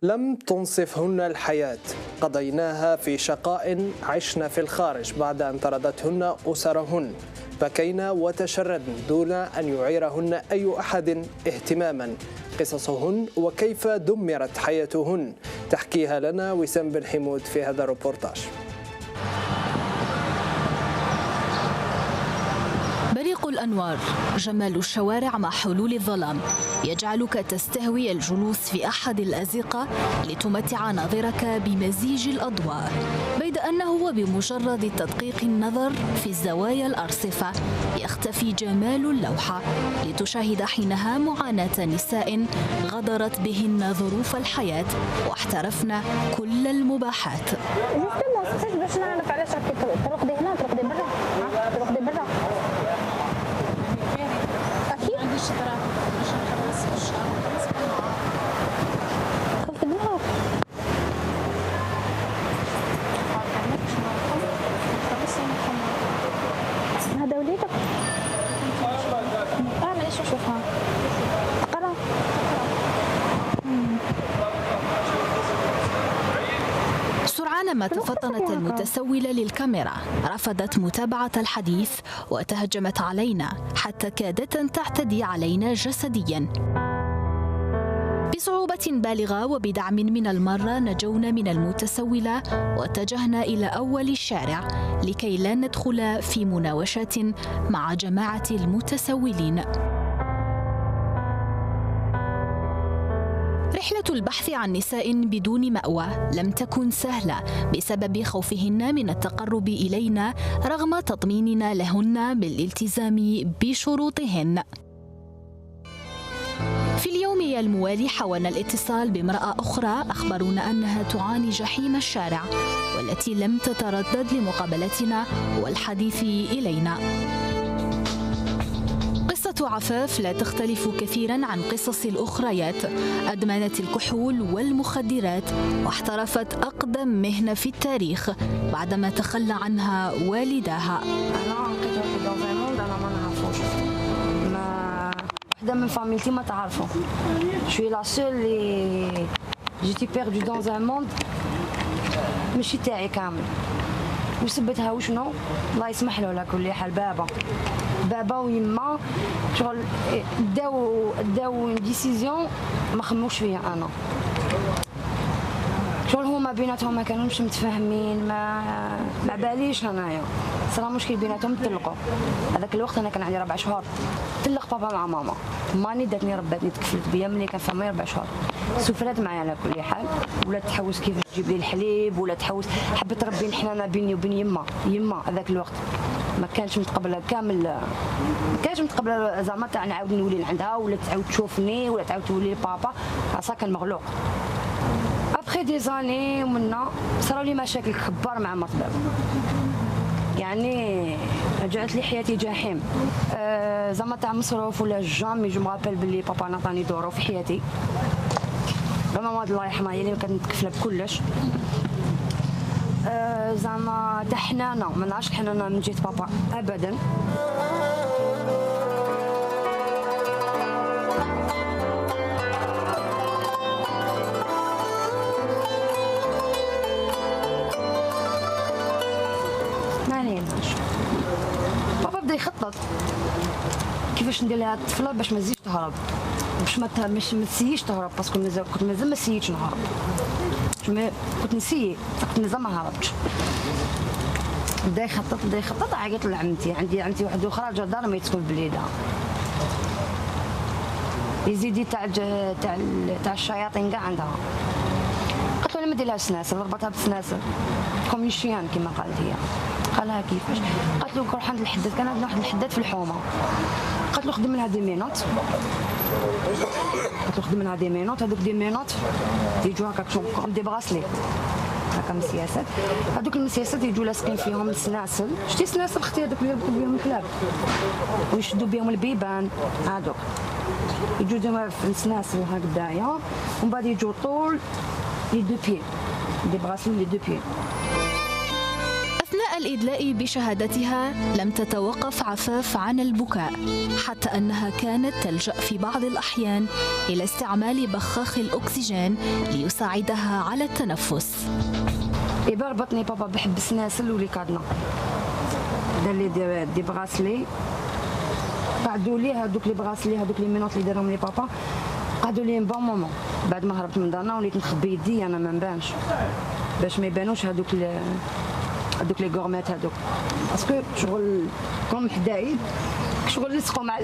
لم تنصفهن الحياة، قضيناها في شقاء، عشنا في الخارج بعد أن طردتهن أسرهن، بكينا وتشردن دون أن يعيرهن أي أحد اهتماما. قصصهن وكيف دمرت حياتهن تحكيها لنا وسام بن حمود في هذا الروبورتاج. بريق الأنوار، جمال الشوارع مع حلول الظلام يجعلك تستهوي الجلوس في أحد الأزقة لتمتع ناظرك بمزيج الأضواء، بيد أنه وبمجرد تدقيق النظر في الزوايا الأرصفة يختفي جمال اللوحة، لتشاهد حينها معاناة نساء غدرت بهن ظروف الحياة واحترفن كل المباحات. باش نعرف علاش راكي ترقدي هنا ترقدي برا ترقدي برا. اكيد عندي الشطرات باش نخلص في الشهر خلصي منها هذا وليدك معليش نشوفها اقرا. سرعان ما تفطنت المتسولة للكاميرا، رفضت متابعة الحديث وتهجمت علينا حتى كادت أن تعتدي علينا جسديا. بصعوبة بالغة وبدعم من المرة نجونا من المتسولة واتجهنا إلى أول الشارع لكي لا ندخل في مناوشات مع جماعة المتسولين. رحلة البحث عن نساء بدون مأوى لم تكن سهلة بسبب خوفهن من التقرب إلينا رغم تطميننا لهن بالالتزام بشروطهن. في اليوم الموالي حاولنا الاتصال بامرأة أخرى أخبرونا أنها تعاني جحيم الشارع والتي لم تتردد لمقابلتنا والحديث إلينا. قصة عفاف لا تختلف كثيرا عن قصص الأخريات، أدمنت الكحول والمخدرات واحترفت أقدم مهنة في التاريخ بعدما تخلى عنها والداها. أنا أنا ما نعرفوش، وحدة من فاميلتي ما تعرفه. شوي لا سول اللي جيتي بيردو دون ان موند ماشي تاعي كامل. وسبتها وشنو الله يسمح له على كل حال بابا ويما شغل داو ديسيزيون ما خموش فيها انا. شغل هما بيناتهم ما كانوش متفاهمين، ما باليش انايا صرا مشكل بيناتهم. تطلقوا هذاك الوقت انا كان عندي 4 شهور، طلق بابا مع ماما، ماني داتني رباتني تكفلت بيا ملي كان فمي 4 شهور. سفرات معايا على كل حال، ولا تحوس كيف تجيب لي الحليب، ولا تحوس حبت تربي الحنانه بيني وبين يما هذاك الوقت ما كانش متقبله كامل، ما كانش متقبله زعما تاع نعاود نولي لعندها ولا تعاود تشوفني ولا تعاود تولي لبابا، عصا كان مغلوق. ابخي دي زاني ومنا صاروا لي مشاكل كبار مع مرت بابا، يعني رجعت لي حياتي جحيم. زعما تاع مصروف ولا جامي جو مابيل بلي بابا نعطاني دورو في حياتي. ماما الله يرحمها هي اللي كانت متكفله بكلش. زعما تاع حنانه ما نعرفش الحنانه من جهه بابا ابدا. بابا بدا يخطط كيفاش ندير لها الطفله باش ما تزيدش تهرب، باش ما تسييش تهرب، باسكو كنت مازال ما سييتش نهرب، كنت نسيي كنت مازال ما هربتش. بدا يخطط عيطت لعمتي، عندي واحده اخرى جدار ما تسكن في بليده، يزيدي تاع الشياطين كاع عندها. قالت له انا ما ندير لها سناسل، ربطها بسناسل كوميشيان كما قالت هي. قالها كيفاش؟ قالت له نروح عند الحداد، كان عندنا واحد الحداد في الحومه، قالت له خدم لها دي مينوت، قالت له خدم لها دي مينوت، هذوك دي مينوت يجوا هكاك كوم دي براسلي هكا مسياسات، هذوك المسياسات يجوا لاصقين فيهم السناسل، شتي سناسل اختي هذوك اللي يربطوا بهم الكلاب ويشدوا بهم البيبان، هذوك يجوا ديما في السناسل هكذايا، ومن بعد يجوا طول لي دو بيي دي براسلي لي دو بيي. الإدلاء بشهادتها لم تتوقف عفاف عن البكاء، حتى أنها كانت تلجأ في بعض الأحيان إلى استعمال بخاخ الأكسجين ليساعدها على التنفس. ربطني بابا بحبس ناسل ولي كادنا، دار لي دي بغاسلي، قعدوا لي هذوك لي بغاسلي هذوك لي مينوط اللي دارهم لي بابا، قعدوا لي بون مومون. بعد ما هربت من دارنا وليت نخبي يدي انا ما نبانش، باش ما يبانوش هذوك لي غورمات هذوك، باسكو شغل كون حدايد شغل لصقوا مع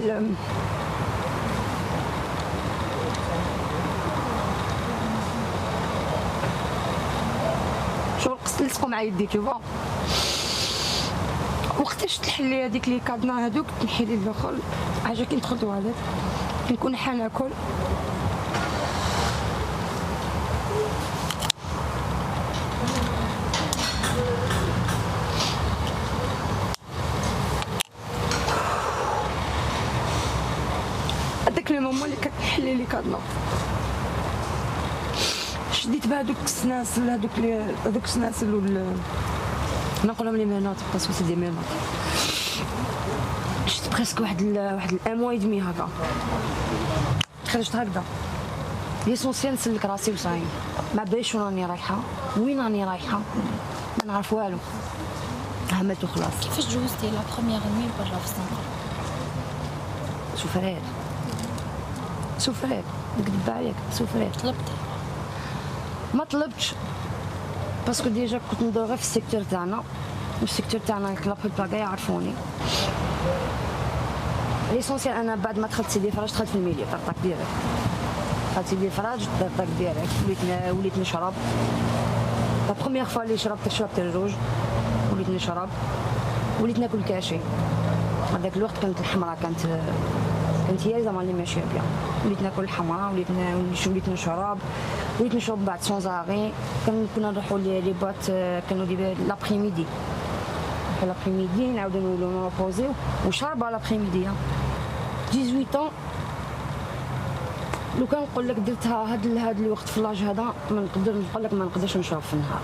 شغل لصقوا مع يدي تشوفوا. وقتاش تحلي هذيك لي كادنا هذوك تنحي لي الاخر حاجه كي ندخل تواليت كنكون حناكل. هذاك لو مومون اللي كتحلي لي كادنا شديت بهذوك السناسل هذوك السناسل نقولهم لي مينوط باسكو سي دي مينوط. شفت بريسك واحد الان موا دمي هكا خرجت هكذا. ليسونسيال نسلك راسي وصاي ما بايش وين راني رايحه وين راني رايحه ما نعرف والو، همت وخلاص. كيفاش جوزتي لا بروميير نوي برا في السنتر؟ سفرات نكذب عليك، سفرات. طلبتي؟ ما طلبتش باسكو ديجا كنت ندور غير في السيكتور تاعنا، والسيكتور تاعنا لا بلوبار كاع يعرفوني. ليسونسيال انا بعد ما دخلت سيدي الفراج دخلت في الميليو طاق ديريكت، دخلت سيدي الفراج طاق ديريكت وليت نشرب. لا بروميير فوا اللي شربت الروج وليت نشرب، وليت ناكل كاشي. هذاك الوقت كانت الحمراء كانت هي زعما اللي ماشيه بيان، وليت ناكل الحمراء وليت نشرب بعد سونزاغي. كنا نروحوا لي بوات كانوا لابريميدي نعاودو نولو نبوزيو وشاربه لابريميدي 18 لو كان نقول لك درتها هذا الوقت في لاج هذا ما نقدرش نشرب في النهار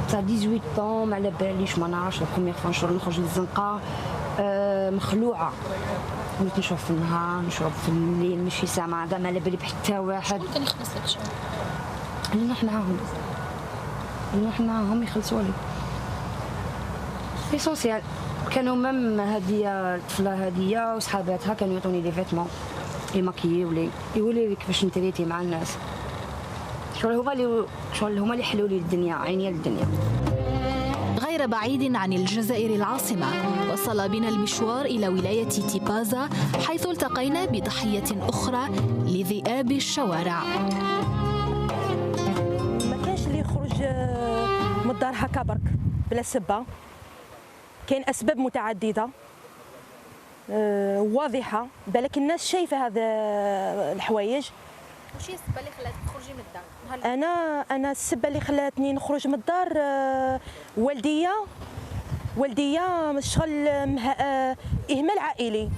تاع 18 ما على باليش ما نعرفش. لا بروميير فوا نخرج للزنقه مخلوعه، وليت نشرب في النهار نشرب في الليل ماشي سامعه كاع ما على بالي بحتى واحد. شكون كان يخلص لك الشغل؟ اللي نروح معاهم يخلصوا لي. ليسونسيال كانوا مام هاديه الطفله هاديه وصحاباتها كانوا يعطوني لي فيتمون يماكيو لي يقولوا لي كيفاش نتريتي مع الناس. شغل هما اللي حلوا لي الدنيا عيني للدنيا. غير بعيد عن الجزائر العاصمة وصل بنا المشوار إلى ولاية تيبازا، حيث التقينا بضحية أخرى لذئاب الشوارع. ما كانش اللي يخرج من الدار هكا برك بلا سبة، كاين أسباب متعددة واضحة، بالك الناس شايفة هذا الحوايج. واش هي السبه اللي خلاتك تخرجي من الدار؟ انا السبه اللي خلاتني نخرج من الدار والديا شغل اهمال عائلي.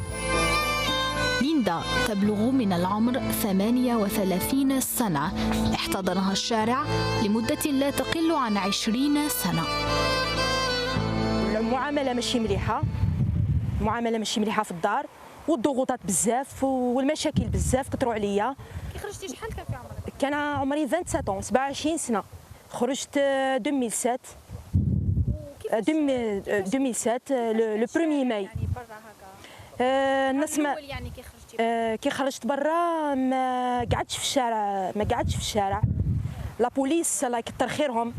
ليندا تبلغ من العمر 38 سنة، احتضنها الشارع لمدة لا تقل عن 20 سنة. المعاملة ماشي مليحة في الدار، والضغوطات بزاف والمشاكل بزاف كثروا عليا. كي خرجتي شحال كان في عمرك؟ كان عمري 27 سنة، خرجت 2007 لو بروميي ماي. يعني برا هكا الناس ما يعني كي خرجت برا ما قعدتش في الشارع. لا بوليس الله يكثر خيرهم،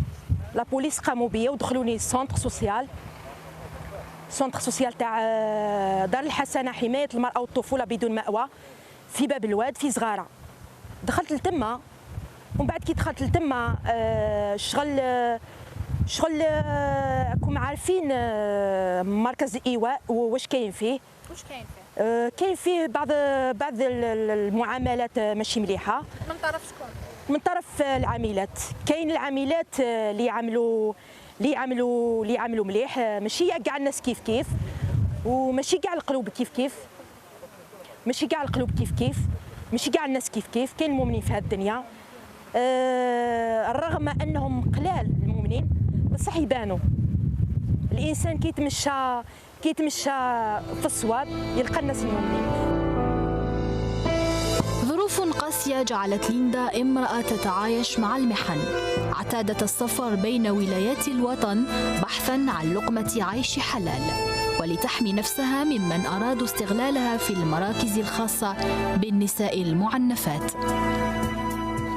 لا بوليس قاموا بيا ودخلوني سونتر سوسيال تاع دار الحسنه حمايه المراه والطفوله بدون مأوى في باب الواد في صغاره. دخلت لتما، ومن بعد كي دخلت لتما شغل راكم عارفين مركز الايواء واش كاين فيه. كاين فيه بعض المعاملات ماشي مليحه من طرف شكون؟ من طرف العاملات. كاين العاملات اللي يعملوا مليح، ماشي كاع الناس كيف وماشي كاع القلوب كيف ماشي كاع الناس كيف. كاين المؤمنين في هذه الدنيا، رغم انهم قلال المؤمنين بصح يبانوا الانسان كيتمشى في الصواب يلقى الناس المؤمنين. ظروف قاسية جعلت ليندا امرأة تتعايش مع المحن. اعتادت السفر بين ولايات الوطن بحثا عن لقمة عيش حلال، ولتحمي نفسها ممن أرادوا استغلالها في المراكز الخاصة بالنساء المعنفات.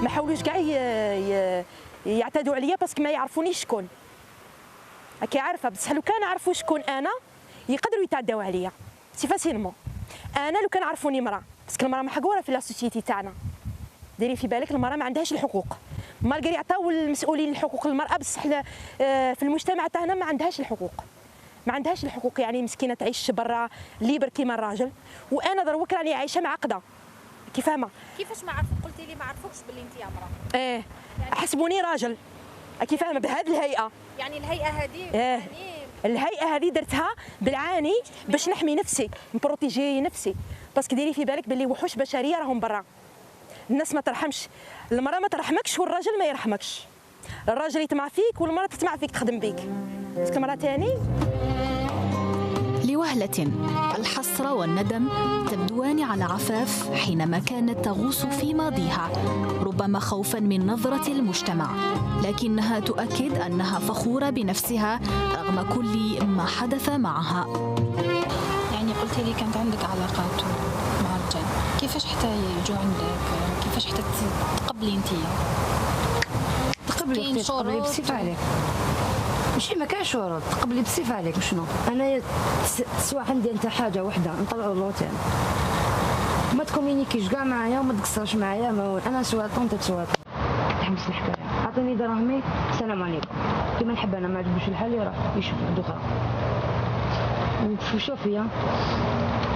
ما حاولوش كاع يعتادوا عليا باسكو ما يعرفونيش شكون. راكي عارفه، بصح لو كان عرفوا شكون انا يقدروا يتعداو عليا سي فاسيلمون. انا لو كان عرفوني مراه، باسكو المراه محقوره في لا سوسيتي تاعنا. ديري في بالك المراه ما عندهاش الحقوق، مالغري عطاو المسؤولين الحقوق للمراه، بصح في المجتمع تاعنا ما عندهاش الحقوق. ما عندهاش الحقوق، يعني مسكينه تعيش برا ليبر كيما الراجل، وانا دروك راني عايشه معقده. كي فاهمه؟ كيفاش ما عرفوك؟ قلتي لي ما عرفوكش باللي انت امراه. يعني حسبوني راجل. كي فاهمه؟ بهذه الهيئه. يعني الهيئه هذه الهيئه هذه درتها بالعاني باش نحمي نفسي، نبروتيجي نفسي، باسكو ديري في بالك باللي وحوش بشريه راهم برا. الناس ما ترحمش، المراه ما ترحمكش والراجل ما يرحمكش. الراجل يطمع فيك والمراه تطمع فيك تخدم بيك، باسكو المراه تاني. لوهلة الحسرة والندم تبدوان على عفاف حينما كانت تغوص في ماضيها، ربما خوفا من نظرة المجتمع، لكنها تؤكد أنها فخورة بنفسها رغم كل ما حدث معها. يعني قلتي لي كانت عندك علاقات مع الرجال، كيفاش حتى يجوا عندك؟ كيفاش حتى تقبلي انتيا؟ تقبلي بصفة عليك، ماشي ما كاينش شروط، تقبلي بصفة عليك. شنو انا سوا عندي انت حاجه وحده نطلعوا لوطين، ما تكومينيكيش كاع معايا وما تقصرش معايا، انا سواطون انت سواطون، تحمس الحكايه. عطيني دراهمي السلام عليكم، كيما نحب انا، ما عجبوش الحال يروح يشوف واحد اخرى. وشوفي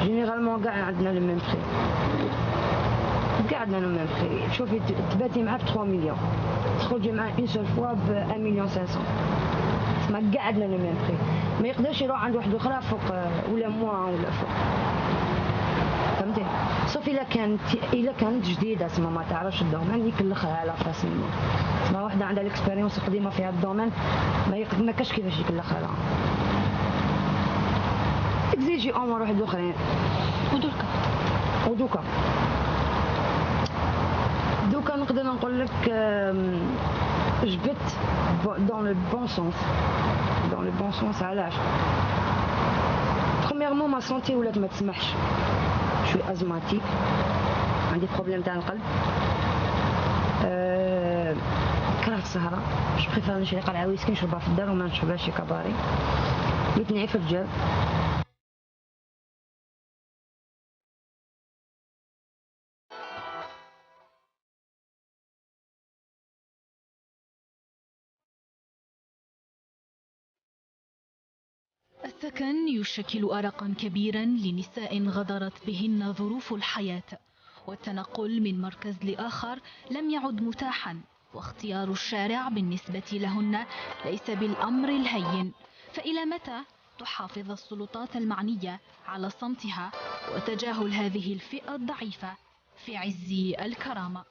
جينيرالمون كاع عندنا لو ميم بري، كاع عندنا لو ميم بري. شوفي تباتي معاه ب 3 مليون، تخرجي معاه اون سول فوا ب 1 مليون 500. ما كاع عندنا لو ميم بري، ما يقدرش يروح عند واحد اخرى فوق ولا موا ولا فوق، فهمتي؟ صافي الا كانت جديده تما ما تعرفش الدومين يكلخها على فاسيلمون. تما واحده عندها ليكسبيريونس قديمه في هذا الدومين ما كاش كيفاش يكلخها لها. تزيجي امور واحد اخرين. ودوكا نقدر نقول لك جبت دون لو بون سونس. علاش؟ برومييرمون ما سونتي ولات ما تسمحش، شوي ازماتيك، عندي بروبليم تاع القلب، كرهت السهره، باش بريفير نشري قرعه ويسكي نشربها في الدار وما نشربهاش شي كباري، بغيت نعيف الرجال. السكن يشكل أرقا كبيرا لنساء غدرت بهن ظروف الحياة، والتنقل من مركز لآخر لم يعد متاحا، واختيار الشارع بالنسبة لهن ليس بالأمر الهين. فإلى متى تحافظ السلطات المعنية على صمتها وتجاهل هذه الفئة الضعيفة في عز الكرامة؟